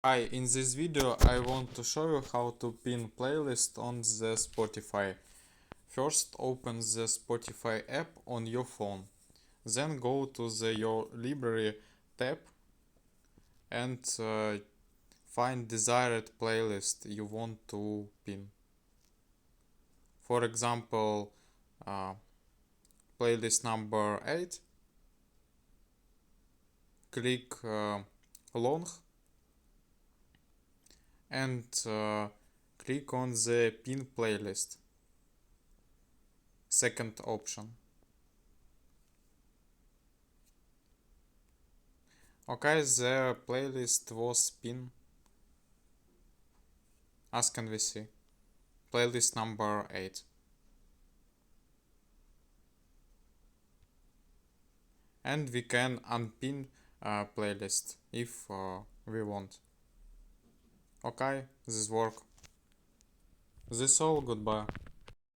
Hi, in this video I want to show you how to pin playlist on the Spotify. First open the Spotify app on your phone. Then go to the Your Library tab and find desired playlist you want to pin. For example, playlist number 8. Click long and click on the pin playlist. Second option. Okay, the playlist was pinned, as can we see. Playlist number 8. And we can unpin playlist if we want. Okay, this work. This all, goodbye.